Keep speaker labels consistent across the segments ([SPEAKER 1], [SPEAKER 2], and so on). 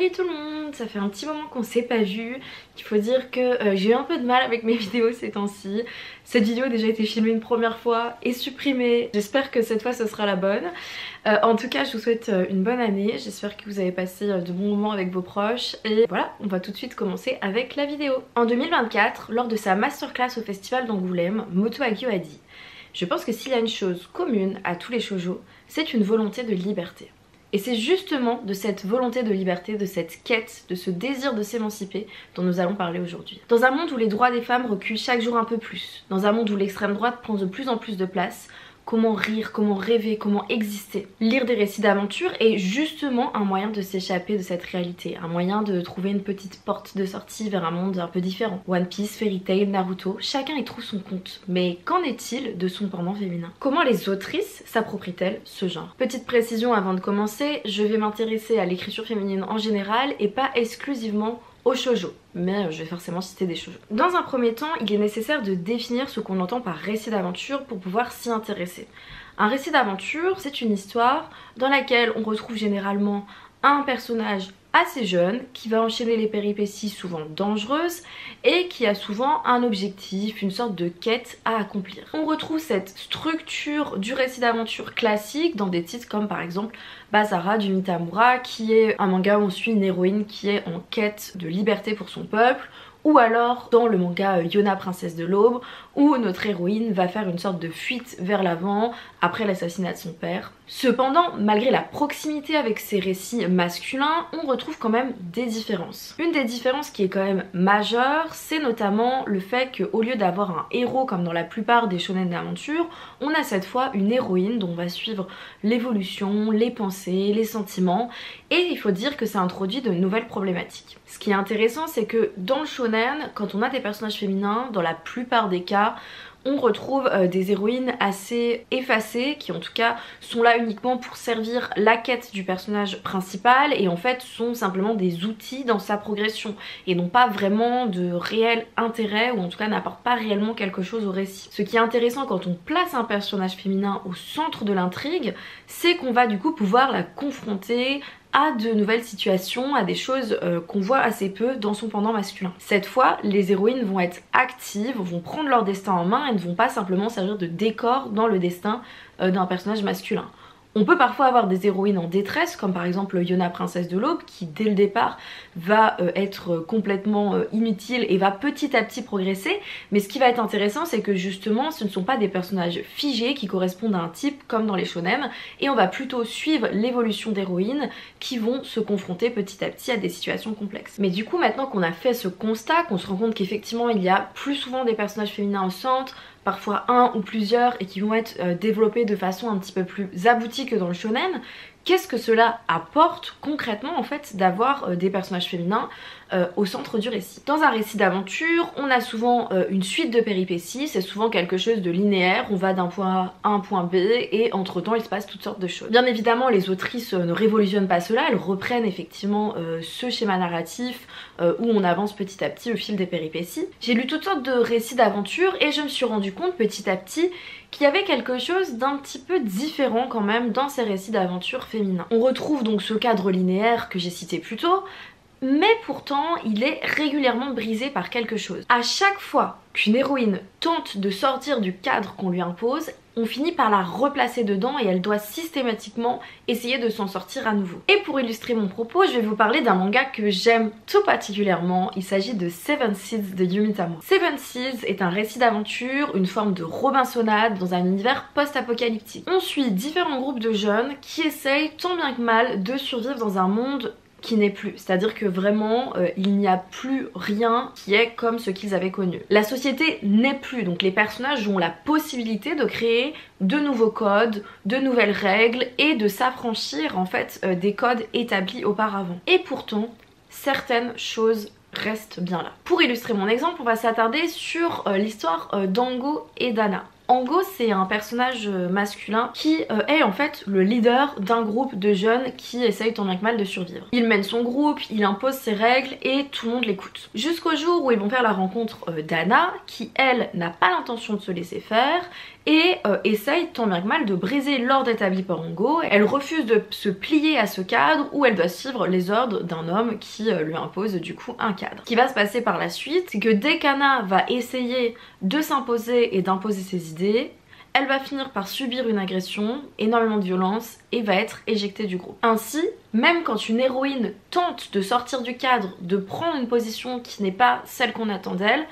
[SPEAKER 1] Salut tout le monde, ça fait un petit moment qu'on s'est pas vu. Il faut dire que j'ai eu un peu de mal avec mes vidéos ces temps-ci. Cette vidéo a déjà été filmée une première fois et supprimée. J'espère que cette fois ce sera la bonne. En tout cas, je vous souhaite une bonne année. J'espère que vous avez passé de bons moments avec vos proches. Et voilà, on va tout de suite commencer avec la vidéo. En 2024, lors de sa masterclass au festival d'Angoulême, Moto Hagio a dit: je pense que s'il y a une chose commune à tous les shoujo, c'est une volonté de liberté. Et c'est justement de cette volonté de liberté, de cette quête, de ce désir de s'émanciper dont nous allons parler aujourd'hui. Dans un monde où les droits des femmes reculent chaque jour un peu plus, dans un monde où l'extrême droite prend de plus en plus de place, comment rire, comment rêver, comment exister. Lire des récits d'aventure est justement un moyen de s'échapper de cette réalité, un moyen de trouver une petite porte de sortie vers un monde un peu différent. One Piece, Fairy Tail, Naruto, chacun y trouve son compte. Mais qu'en est-il de son pendant féminin? Comment les autrices s'approprient-elles ce genre? Petite précision avant de commencer, je vais m'intéresser à l'écriture féminine en général et pas exclusivement au shoujo, mais je vais forcément citer des shoujo. Dans un premier temps, il est nécessaire de définir ce qu'on entend par récit d'aventure pour pouvoir s'y intéresser. Un récit d'aventure, c'est une histoire dans laquelle on retrouve généralement un personnage assez jeune qui va enchaîner les péripéties souvent dangereuses et qui a souvent un objectif, une sorte de quête à accomplir. On retrouve cette structure du récit d'aventure classique dans des titres comme par exemple Basara du Mitamura, qui est un manga où on suit une héroïne qui est en quête de liberté pour son peuple, ou alors dans le manga Yona Princesse de l'Aube, où notre héroïne va faire une sorte de fuite vers l'avant après l'assassinat de son père. Cependant, malgré la proximité avec ces récits masculins, on retrouve quand même des différences. Une des différences qui est quand même majeure, c'est notamment le fait qu'au lieu d'avoir un héros comme dans la plupart des shonen d'aventure, on a cette fois une héroïne dont on va suivre l'évolution, les pensées, les sentiments, et il faut dire que ça introduit de nouvelles problématiques. Ce qui est intéressant, c'est que dans le shonen, quand on a des personnages féminins, dans la plupart des cas, on retrouve des héroïnes assez effacées qui en tout cas sont là uniquement pour servir la quête du personnage principal et en fait sont simplement des outils dans sa progression et n'ont pas vraiment de réel intérêt ou en tout cas n'apportent pas réellement quelque chose au récit. Ce qui est intéressant quand on place un personnage féminin au centre de l'intrigue, c'est qu'on va du coup pouvoir la confronter à de nouvelles situations, à des choses qu'on voit assez peu dans son pendant masculin. Cette fois, les héroïnes vont être actives, vont prendre leur destin en main et ne vont pas simplement servir de décor dans le destin d'un personnage masculin. On peut parfois avoir des héroïnes en détresse, comme par exemple Yona Princesse de l'Aube, qui dès le départ va être complètement inutile et va petit à petit progresser. Mais ce qui va être intéressant, c'est que justement, ce ne sont pas des personnages figés qui correspondent à un type comme dans les shonen, et on va plutôt suivre l'évolution d'héroïnes qui vont se confronter petit à petit à des situations complexes. Mais du coup, maintenant qu'on a fait ce constat, qu'on se rend compte qu'effectivement il y a plus souvent des personnages féminins au centre, parfois un ou plusieurs, et qui vont être développés de façon un petit peu plus aboutie que dans le shonen, qu'est-ce que cela apporte concrètement en fait d'avoir des personnages féminins au centre du récit? Dans un récit d'aventure, on a souvent une suite de péripéties, c'est souvent quelque chose de linéaire, on va d'un point A à un point B et entre temps il se passe toutes sortes de choses. Bien évidemment les autrices ne révolutionnent pas cela, elles reprennent effectivement ce schéma narratif où on avance petit à petit au fil des péripéties. J'ai lu toutes sortes de récits d'aventure et je me suis rendu compte petit à petit qu'il y avait quelque chose d'un petit peu différent quand même dans ces récits d'aventure féminins. On retrouve donc ce cadre linéaire que j'ai cité plus tôt, mais pourtant il est régulièrement brisé par quelque chose. À chaque fois qu'une héroïne tente de sortir du cadre qu'on lui impose, on finit par la replacer dedans et elle doit systématiquement essayer de s'en sortir à nouveau. Et pour illustrer mon propos, je vais vous parler d'un manga que j'aime tout particulièrement. Il s'agit de Seven Seeds de Yumi Tamura. Seven Seeds est un récit d'aventure, une forme de Robinsonade dans un univers post-apocalyptique. On suit différents groupes de jeunes qui essayent tant bien que mal de survivre dans un monde qui n'est plus, c'est-à-dire que vraiment il n'y a plus rien qui est comme ce qu'ils avaient connu. La société n'est plus, donc les personnages ont la possibilité de créer de nouveaux codes, de nouvelles règles et de s'affranchir en fait des codes établis auparavant. Et pourtant, certaines choses restent bien là. Pour illustrer mon exemple, on va s'attarder sur l'histoire d'Ango et d'Anna. Ango, c'est un personnage masculin qui est en fait le leader d'un groupe de jeunes qui essayent tant bien que mal de survivre. Il mène son groupe, il impose ses règles et tout le monde l'écoute. Jusqu'au jour où ils vont faire la rencontre d'Anna qui, elle, n'a pas l'intention de se laisser faire et essaye tant bien que mal de briser l'ordre établi par Hongo. Elle refuse de se plier à ce cadre où elle doit suivre les ordres d'un homme qui lui impose du coup un cadre. Ce qui va se passer par la suite, c'est que dès qu'Anna va essayer de s'imposer et d'imposer ses idées, elle va finir par subir une agression, énormément de violence et va être éjectée du groupe. Ainsi, même quand une héroïne tente de sortir du cadre, de prendre une position qui n'est pas celle qu'on attend d'elle,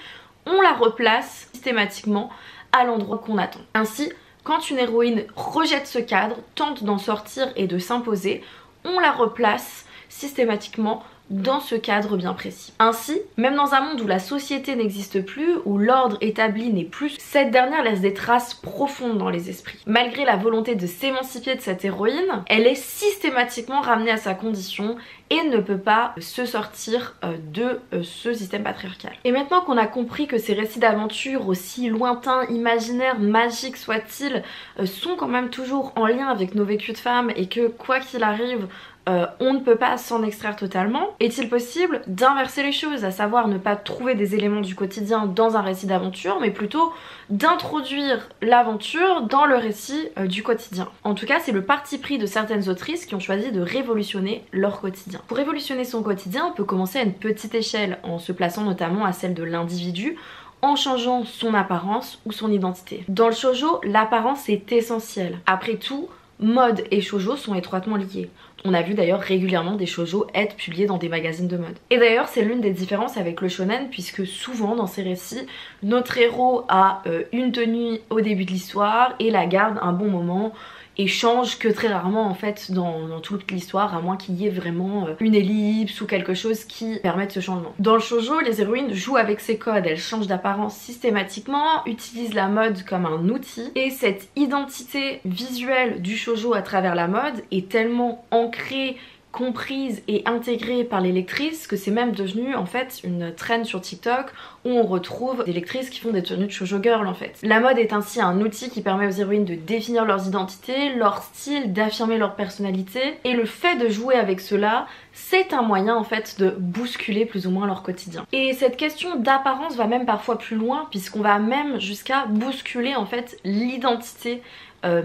[SPEAKER 1] on la replace systématiquement à l'endroit qu'on attend. Ainsi, quand une héroïne rejette ce cadre, tente d'en sortir et de s'imposer, on la replace systématiquement dans ce cadre bien précis. Ainsi, même dans un monde où la société n'existe plus, où l'ordre établi n'est plus, cette dernière laisse des traces profondes dans les esprits. Malgré la volonté de s'émanciper de cette héroïne, elle est systématiquement ramenée à sa condition et ne peut pas se sortir de ce système patriarcal. Et maintenant qu'on a compris que ces récits d'aventure, aussi lointains, imaginaires, magiques soient-ils, sont quand même toujours en lien avec nos vécus de femmes et que quoi qu'il arrive, on ne peut pas s'en extraire totalement. Est-il possible d'inverser les choses, à savoir ne pas trouver des éléments du quotidien dans un récit d'aventure, mais plutôt d'introduire l'aventure dans le récit du quotidien? En tout cas, c'est le parti pris de certaines autrices qui ont choisi de révolutionner leur quotidien. Pour révolutionner son quotidien, on peut commencer à une petite échelle, en se plaçant notamment à celle de l'individu, en changeant son apparence ou son identité. Dans le shoujo, l'apparence est essentielle. Après tout, mode et shoujo sont étroitement liés. On a vu d'ailleurs régulièrement des shoujo être publiés dans des magazines de mode. Et d'ailleurs c'est l'une des différences avec le shonen, puisque souvent dans ces récits, notre héros a une tenue au début de l'histoire et la garde un bon moment et change que très rarement en fait dans toute l'histoire, à moins qu'il y ait vraiment une ellipse ou quelque chose qui permette ce changement. Dans le shoujo, les héroïnes jouent avec ces codes, elles changent d'apparence systématiquement, utilisent la mode comme un outil, et cette identité visuelle du shoujo à travers la mode est tellement ancrée, comprise et intégrée par les lectrices que c'est même devenu en fait une trend sur TikTok où on retrouve des lectrices qui font des tenues de shoujo girl en fait. La mode est ainsi un outil qui permet aux héroïnes de définir leurs identités, leur style, d'affirmer leur personnalité, et le fait de jouer avec cela, c'est un moyen en fait de bousculer plus ou moins leur quotidien. Et cette question d'apparence va même parfois plus loin, puisqu'on va même jusqu'à bousculer en fait l'identité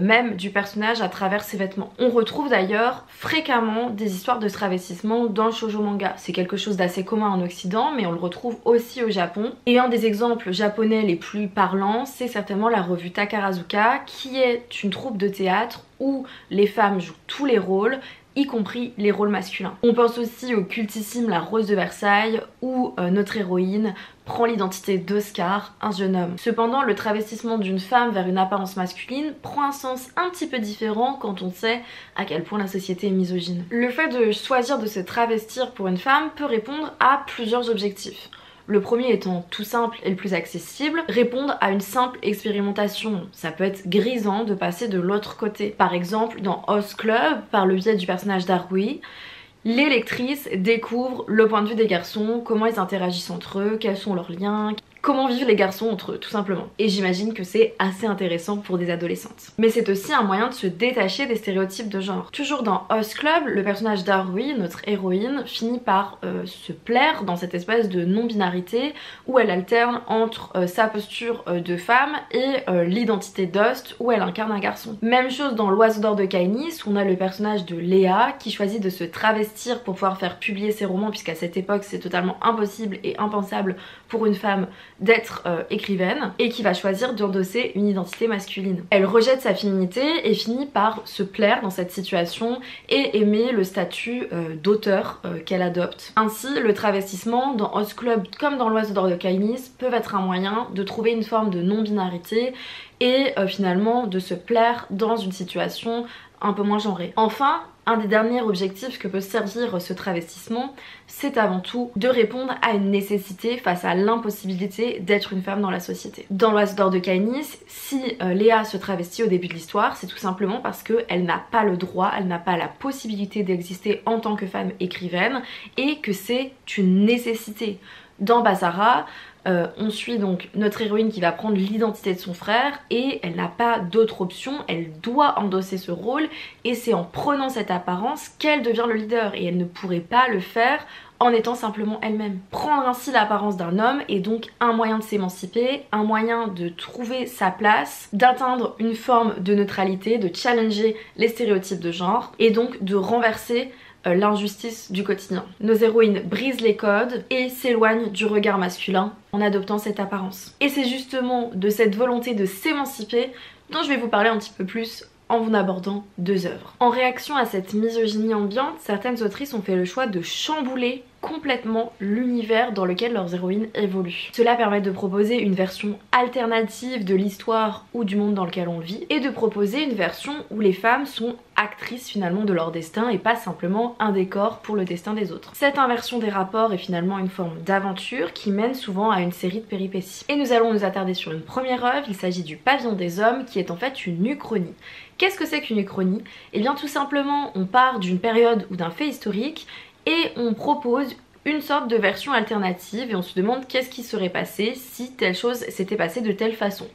[SPEAKER 1] même du personnage à travers ses vêtements. On retrouve d'ailleurs fréquemment des histoires de travestissement dans le shoujo manga. C'est quelque chose d'assez commun en Occident, mais on le retrouve aussi au Japon. Et un des exemples japonais les plus parlants, c'est certainement la revue Takarazuka, qui est une troupe de théâtre où les femmes jouent tous les rôles, y compris les rôles masculins. On pense aussi au cultissime La Rose de Versailles, où notre héroïne prend l'identité d'Oscar, un jeune homme. Cependant, le travestissement d'une femme vers une apparence masculine prend un sens un petit peu différent quand on sait à quel point la société est misogyne. Le fait de choisir de se travestir pour une femme peut répondre à plusieurs objectifs. Le premier étant tout simple et le plus accessible, répondre à une simple expérimentation. Ça peut être grisant de passer de l'autre côté. Par exemple, dans Host Club, par le biais du personnage d'Haruhi, les lectrices découvrent le point de vue des garçons, comment ils interagissent entre eux, quels sont leurs liens, comment vivent les garçons entre eux tout simplement. Et j'imagine que c'est assez intéressant pour des adolescentes. Mais c'est aussi un moyen de se détacher des stéréotypes de genre. Toujours dans Host Club, le personnage d'Haruhi, notre héroïne, finit par se plaire dans cette espèce de non-binarité où elle alterne entre sa posture de femme et l'identité d'Host où elle incarne un garçon. Même chose dans L'Oiseau d'or de Kainis, où on a le personnage de Léa qui choisit de se travestir pour pouvoir faire publier ses romans, puisqu'à cette époque c'est totalement impossible et impensable pour une femme d'être écrivaine, et qui va choisir d'endosser une identité masculine. Elle rejette sa féminité et finit par se plaire dans cette situation et aimer le statut d'auteur qu'elle adopte. Ainsi, le travestissement dans Host Club comme dans L'Oiseau d'or de Kainis peuvent être un moyen de trouver une forme de non-binarité et finalement de se plaire dans une situation un peu moins genrée. Enfin, un des derniers objectifs que peut servir ce travestissement, c'est avant tout de répondre à une nécessité face à l'impossibilité d'être une femme dans la société. Dans L'Oiseau d'or de Kainis, si Léa se travestit au début de l'histoire, c'est tout simplement parce qu'elle n'a pas le droit, elle n'a pas la possibilité d'exister en tant que femme écrivaine et que c'est une nécessité. Dans Basara, on suit donc notre héroïne qui va prendre l'identité de son frère et elle n'a pas d'autre option, elle doit endosser ce rôle et c'est en prenant cette apparence qu'elle devient le leader et elle ne pourrait pas le faire en étant simplement elle-même. Prendre ainsi l'apparence d'un homme est donc un moyen de s'émanciper, un moyen de trouver sa place, d'atteindre une forme de neutralité, de challenger les stéréotypes de genre et donc de renverser l'injustice du quotidien. Nos héroïnes brisent les codes et s'éloignent du regard masculin en adoptant cette apparence. Et c'est justement de cette volonté de s'émanciper dont je vais vous parler un petit peu plus en vous abordant 2 œuvres. En réaction à cette misogynie ambiante, certaines autrices ont fait le choix de chambouler complètement l'univers dans lequel leurs héroïnes évoluent. Cela permet de proposer une version alternative de l'histoire ou du monde dans lequel on vit et de proposer une version où les femmes sont actrices finalement de leur destin et pas simplement un décor pour le destin des autres. Cette inversion des rapports est finalement une forme d'aventure qui mène souvent à une série de péripéties. Et nous allons nous attarder sur une première œuvre, il s'agit du Pavillon des Hommes qui est en fait une uchronie. Qu'est-ce que c'est qu'une uchronie? Eh bien tout simplement on part d'une période ou d'un fait historique et on propose une sorte de version alternative et on se demande qu'est-ce qui serait passé si telle chose s'était passée de telle façon.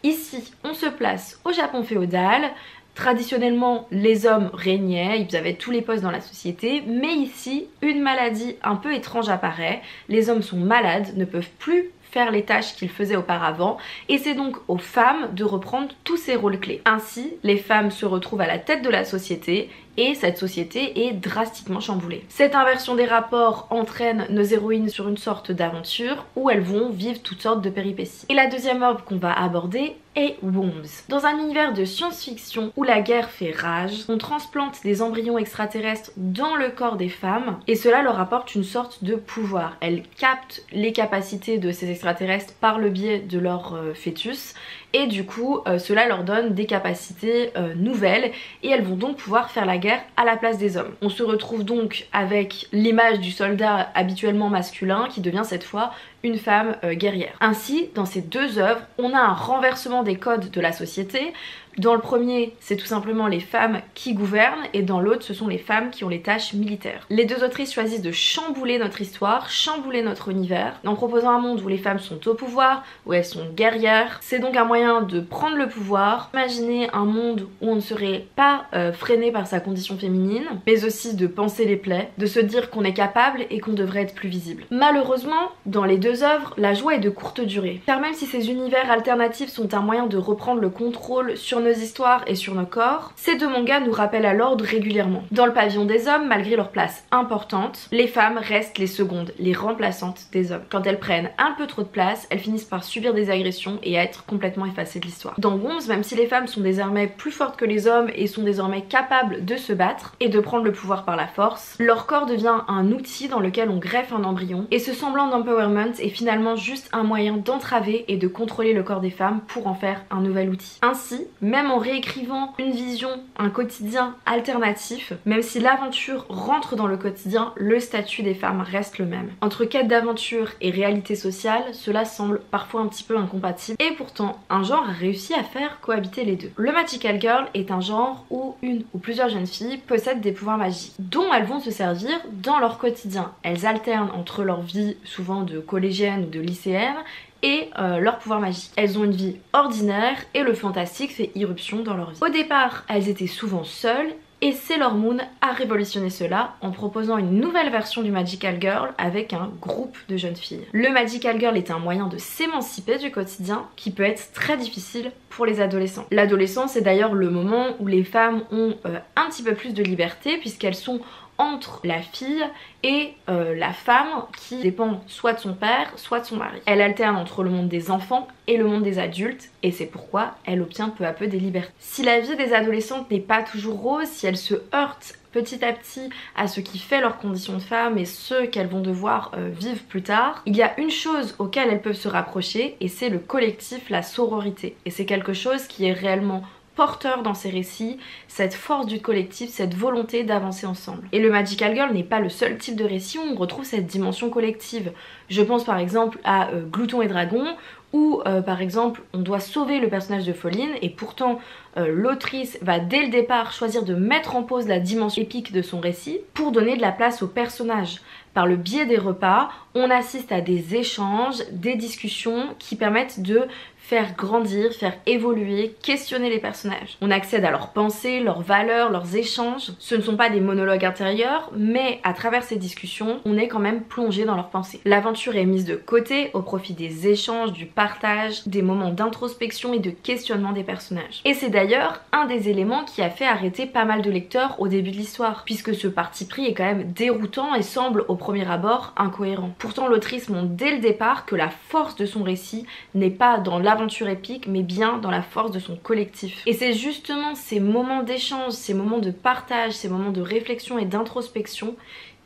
[SPEAKER 1] Ici, on se place au Japon féodal. Traditionnellement, les hommes régnaient, ils avaient tous les postes dans la société, mais ici, une maladie un peu étrange apparaît. Les hommes sont malades, ne peuvent plus faire les tâches qu'ils faisaient auparavant et c'est donc aux femmes de reprendre tous ces rôles clés. Ainsi, les femmes se retrouvent à la tête de la société et cette société est drastiquement chamboulée. Cette inversion des rapports entraîne nos héroïnes sur une sorte d'aventure où elles vont vivre toutes sortes de péripéties. Et la deuxième œuvre qu'on va aborder est Worms. Dans un univers de science-fiction où la guerre fait rage, on transplante des embryons extraterrestres dans le corps des femmes et cela leur apporte une sorte de pouvoir. Elles captent les capacités de ces extraterrestres par le biais de leur fœtus et du coup cela leur donne des capacités nouvelles et elles vont donc pouvoir faire la guerre à la place des hommes. On se retrouve donc avec l'image du soldat habituellement masculin qui devient cette fois une femme guerrière. Ainsi, dans ces 2 œuvres, on a un renversement des codes de la société. Dans le premier, c'est tout simplement les femmes qui gouvernent et dans l'autre, ce sont les femmes qui ont les tâches militaires. Les 2 autrices choisissent de chambouler notre histoire, chambouler notre univers, en proposant un monde où les femmes sont au pouvoir, où elles sont guerrières. C'est donc un moyen de prendre le pouvoir, imaginer un monde où on ne serait pas freiné par sa condition féminine, mais aussi de penser les plaies, de se dire qu'on est capable et qu'on devrait être plus visible. Malheureusement, dans les 2 œuvres, la joie est de courte durée. Car même si ces univers alternatifs sont un moyen de reprendre le contrôle sur nos histoires et sur nos corps, ces 2 mangas nous rappellent à l'ordre régulièrement. Dans le Pavillon des Hommes, malgré leur place importante, les femmes restent les secondes, les remplaçantes des hommes. Quand elles prennent un peu trop de place, elles finissent par subir des agressions et à être complètement effacées de l'histoire. Dans Worms, même si les femmes sont désormais plus fortes que les hommes et sont désormais capables de se battre et de prendre le pouvoir par la force, leur corps devient un outil dans lequel on greffe un embryon et ce semblant d'empowerment est finalement juste un moyen d'entraver et de contrôler le corps des femmes pour en faire un nouvel outil. Ainsi, même en réécrivant une vision, un quotidien alternatif, même si l'aventure rentre dans le quotidien, le statut des femmes reste le même. Entre quête d'aventure et réalité sociale, cela semble parfois un petit peu incompatible et pourtant un genre a réussi à faire cohabiter les 2. Le Magical Girl est un genre où une ou plusieurs jeunes filles possèdent des pouvoirs magiques dont elles vont se servir dans leur quotidien. Elles alternent entre leur vie souvent de collégienne ou de lycéenne et leur pouvoir magique. Elles ont une vie ordinaire et le fantastique fait irruption dans leur vie. Au départ, elles étaient souvent seules et Sailor Moon a révolutionné cela en proposant une nouvelle version du Magical Girl avec un groupe de jeunes filles. Le Magical Girl est un moyen de s'émanciper du quotidien qui peut être très difficile pour les adolescents. L'adolescence est d'ailleurs le moment où les femmes ont un petit peu plus de liberté puisqu'elles sont entre la fille et la femme qui dépend soit de son père, soit de son mari. Elle alterne entre le monde des enfants et le monde des adultes et c'est pourquoi elle obtient peu à peu des libertés. Si la vie des adolescentes n'est pas toujours rose, si elles se heurtent petit à petit à ce qui fait leur condition de femme et ce qu'elles vont devoir vivre plus tard, il y a une chose auquel elles peuvent se rapprocher et c'est le collectif, la sororité. Et c'est quelque chose qui est réellement porteur dans ces récits, cette force du collectif, cette volonté d'avancer ensemble. Et le Magical Girl n'est pas le seul type de récit où on retrouve cette dimension collective. Je pense par exemple à Glouton et Dragon où par exemple on doit sauver le personnage de Fallen et pourtant l'autrice va dès le départ choisir de mettre en pause la dimension épique de son récit pour donner de la place au personnage. Par le biais des repas, on assiste à des échanges, des discussions qui permettent de faire grandir, faire évoluer, questionner les personnages. On accède à leurs pensées, leurs valeurs, leurs échanges. Ce ne sont pas des monologues intérieurs, mais à travers ces discussions, on est quand même plongé dans leurs pensées. L'aventure est mise de côté au profit des échanges, du partage, des moments d'introspection et de questionnement des personnages. Et c'est d'ailleurs un des éléments qui a fait arrêter pas mal de lecteurs au début de l'histoire, puisque ce parti pris est quand même déroutant et semble au premier abord incohérent. Pourtant l'autrice montre dès le départ que la force de son récit n'est pas dans l'aventure épique mais bien dans la force de son collectif. Et c'est justement ces moments d'échange, ces moments de partage, ces moments de réflexion et d'introspection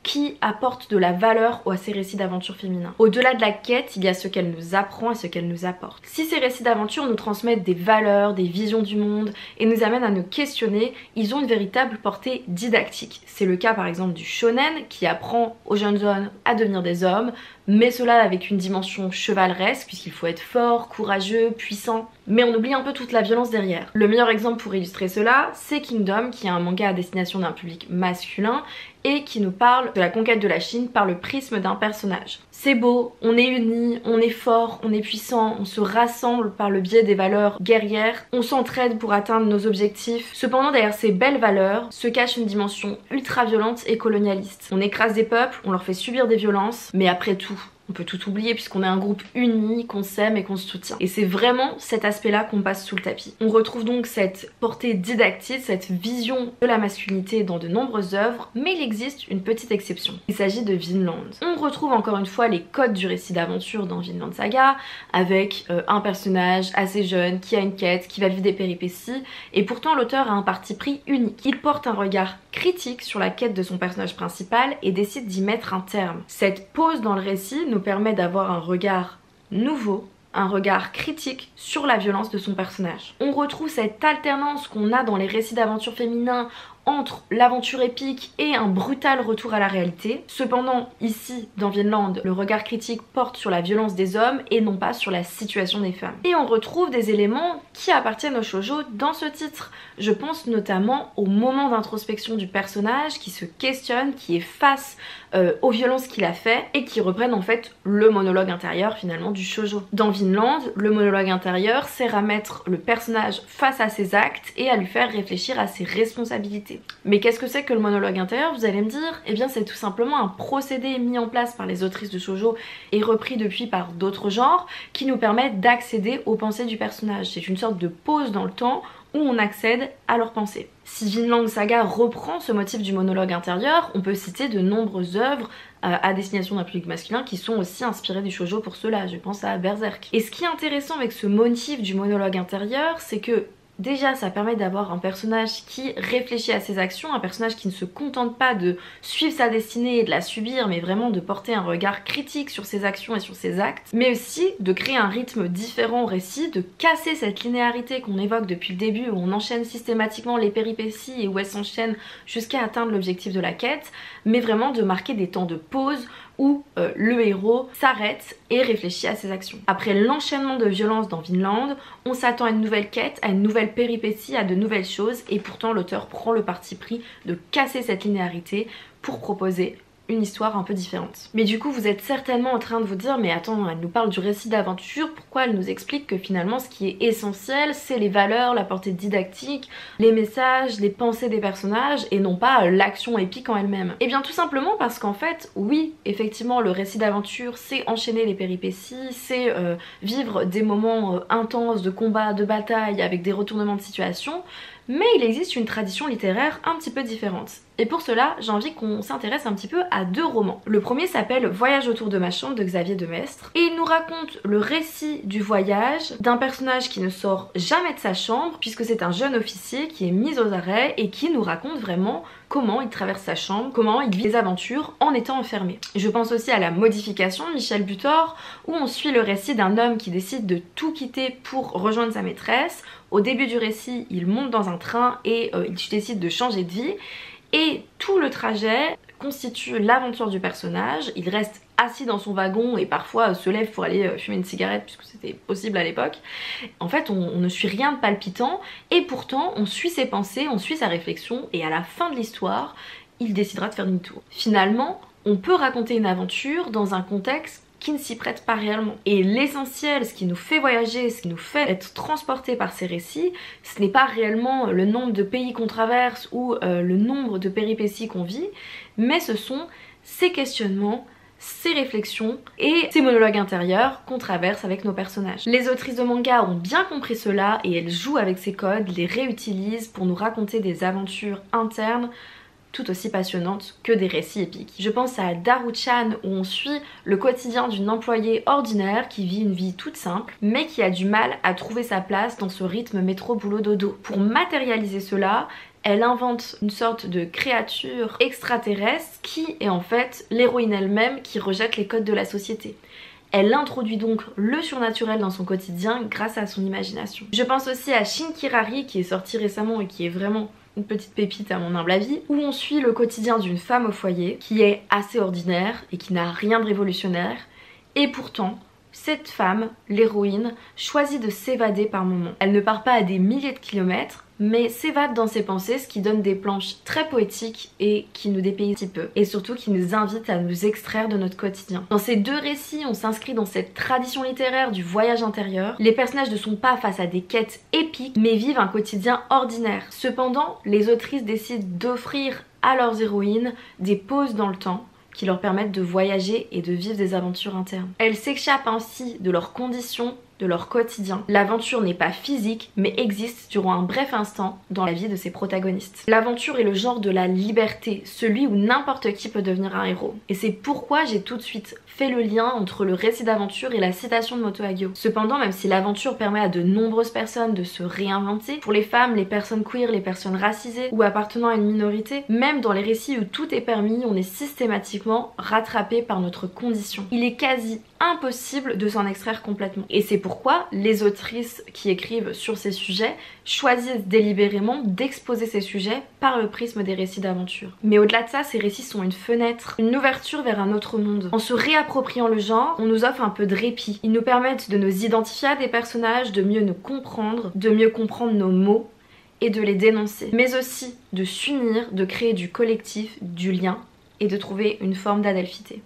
[SPEAKER 1] qui apporte de la valeur à ces récits d'aventure féminins. Au-delà de la quête, il y a ce qu'elle nous apprend et ce qu'elle nous apporte. Si ces récits d'aventure nous transmettent des valeurs, des visions du monde et nous amènent à nous questionner, ils ont une véritable portée didactique. C'est le cas par exemple du shonen qui apprend aux jeunes hommes à devenir des hommes, mais cela avec une dimension chevaleresque puisqu'il faut être fort, courageux, puissant. Mais on oublie un peu toute la violence derrière. Le meilleur exemple pour illustrer cela, c'est Kingdom qui est un manga à destination d'un public masculin et qui nous parle de la conquête de la Chine par le prisme d'un personnage. C'est beau, on est unis, on est fort, on est puissant, on se rassemble par le biais des valeurs guerrières, on s'entraide pour atteindre nos objectifs. Cependant derrière ces belles valeurs se cache une dimension ultra violente et colonialiste. On écrase des peuples, on leur fait subir des violences, mais après tout, on peut tout oublier puisqu'on est un groupe uni, qu'on s'aime et qu'on se soutient. Et c'est vraiment cet aspect-là qu'on passe sous le tapis. On retrouve donc cette portée didactique, cette vision de la masculinité dans de nombreuses œuvres, mais il existe une petite exception. Il s'agit de Vinland. On retrouve encore une fois les codes du récit d'aventure dans Vinland Saga, avec un personnage assez jeune qui a une quête, qui va vivre des péripéties, et pourtant l'auteur a un parti pris unique. Il porte un regard critique sur la quête de son personnage principal et décide d'y mettre un terme. Cette pause dans le récit nous permet d'avoir un regard nouveau, un regard critique sur la violence de son personnage. On retrouve cette alternance qu'on a dans les récits d'aventure féminins entre l'aventure épique et un brutal retour à la réalité. Cependant, ici, dans Vinland, le regard critique porte sur la violence des hommes et non pas sur la situation des femmes. Et on retrouve des éléments qui appartiennent au shoujo dans ce titre. Je pense notamment au moment d'introspection du personnage qui se questionne, qui est face aux violences qu'il a fait et qui reprennent en fait le monologue intérieur finalement du shoujo. Dans Vinland, le monologue intérieur sert à mettre le personnage face à ses actes et à lui faire réfléchir à ses responsabilités. Mais qu'est-ce que c'est que le monologue intérieur, vous allez me dire? Eh bien c'est tout simplement un procédé mis en place par les autrices de shoujo et repris depuis par d'autres genres qui nous permettent d'accéder aux pensées du personnage. C'est une sorte de pause dans le temps où on accède à leurs pensées. Si Vinland Saga reprend ce motif du monologue intérieur, on peut citer de nombreuses œuvres à destination d'un public masculin qui sont aussi inspirées du shoujo pour cela. Je pense à Berserk. Et ce qui est intéressant avec ce motif du monologue intérieur, c'est que déjà ça permet d'avoir un personnage qui réfléchit à ses actions, un personnage qui ne se contente pas de suivre sa destinée et de la subir, mais vraiment de porter un regard critique sur ses actions et sur ses actes, mais aussi de créer un rythme différent au récit, de casser cette linéarité qu'on évoque depuis le début où on enchaîne systématiquement les péripéties et où elles s'enchaînent jusqu'à atteindre l'objectif de la quête, mais vraiment de marquer des temps de pause où le héros s'arrête et réfléchit à ses actions. Après l'enchaînement de violence dans Vinland, on s'attend à une nouvelle quête, à une nouvelle péripétie, à de nouvelles choses, et pourtant l'auteur prend le parti pris de casser cette linéarité pour proposer une histoire un peu différente. Mais du coup vous êtes certainement en train de vous dire mais attends, elle nous parle du récit d'aventure, pourquoi elle nous explique que finalement ce qui est essentiel c'est les valeurs, la portée didactique, les messages, les pensées des personnages et non pas l'action épique en elle-même? Et bien tout simplement parce qu'en fait oui effectivement le récit d'aventure c'est enchaîner les péripéties, c'est vivre des moments intenses de combat, de bataille avec des retournements de situation, mais il existe une tradition littéraire un petit peu différente. Et pour cela, j'ai envie qu'on s'intéresse un petit peu à deux romans. Le premier s'appelle Voyage autour de ma chambre de Xavier de Maistre et il nous raconte le récit du voyage d'un personnage qui ne sort jamais de sa chambre puisque c'est un jeune officier qui est mis aux arrêts et qui nous raconte vraiment comment il traverse sa chambre, comment il vit des aventures en étant enfermé. Je pense aussi à La Modification de Michel Butor où on suit le récit d'un homme qui décide de tout quitter pour rejoindre sa maîtresse. Au début du récit, il monte dans un train et il décide de changer de vie. Et tout le trajet constitue l'aventure du personnage. Il reste assis dans son wagon et parfois se lève pour aller fumer une cigarette puisque c'était possible à l'époque. En fait on ne suit rien de palpitant et pourtant on suit ses pensées, on suit sa réflexion et à la fin de l'histoire il décidera de faire demi-tour. Finalement on peut raconter une aventure dans un contexte qui ne s'y prête pas réellement. Et l'essentiel, ce qui nous fait voyager, ce qui nous fait être transporté par ces récits, ce n'est pas réellement le nombre de pays qu'on traverse ou le nombre de péripéties qu'on vit, mais ce sont ces questionnements, ces réflexions et ces monologues intérieurs qu'on traverse avec nos personnages. Les autrices de manga ont bien compris cela et elles jouent avec ces codes, les réutilisent pour nous raconter des aventures internes tout aussi passionnantes que des récits épiques. Je pense à Daru-chan où on suit le quotidien d'une employée ordinaire qui vit une vie toute simple mais qui a du mal à trouver sa place dans ce rythme métro-boulot-dodo. Pour matérialiser cela, elle invente une sorte de créature extraterrestre qui est en fait l'héroïne elle-même qui rejette les codes de la société. Elle introduit donc le surnaturel dans son quotidien grâce à son imagination. Je pense aussi à Shinkirari qui est sorti récemment et qui est vraiment une petite pépite à mon humble avis, où on suit le quotidien d'une femme au foyer qui est assez ordinaire et qui n'a rien de révolutionnaire, et pourtant cette femme, l'héroïne, choisit de s'évader par moments. Elle ne part pas à des milliers de kilomètres, mais s'évade dans ses pensées, ce qui donne des planches très poétiques et qui nous dépayse un petit peu, et surtout qui nous invite à nous extraire de notre quotidien. Dans ces deux récits, on s'inscrit dans cette tradition littéraire du voyage intérieur. Les personnages ne sont pas face à des quêtes épiques, mais vivent un quotidien ordinaire. Cependant, les autrices décident d'offrir à leurs héroïnes des pauses dans le temps, qui leur permettent de voyager et de vivre des aventures internes. Elles s'échappent ainsi de leurs conditions, de leur quotidien. L'aventure n'est pas physique, mais existe durant un bref instant dans la vie de ses protagonistes. L'aventure est le genre de la liberté, celui où n'importe qui peut devenir un héros. Et c'est pourquoi j'ai tout de suite fait le lien entre le récit d'aventure et la citation de Moto Hagio. Cependant, même si l'aventure permet à de nombreuses personnes de se réinventer, pour les femmes, les personnes queer, les personnes racisées ou appartenant à une minorité, même dans les récits où tout est permis, on est systématiquement rattrapé par notre condition. Il est quasi impossible de s'en extraire complètement. Et c'est pourquoi les autrices qui écrivent sur ces sujets choisissent délibérément d'exposer ces sujets par le prisme des récits d'aventure. Mais au-delà de ça, ces récits sont une fenêtre, une ouverture vers un autre monde. En se réappropriant le genre, on nous offre un peu de répit. Ils nous permettent de nous identifier à des personnages, de mieux nous comprendre, de mieux comprendre nos mots et de les dénoncer. Mais aussi de s'unir, de créer du collectif, du lien et de trouver une forme d'adelphité.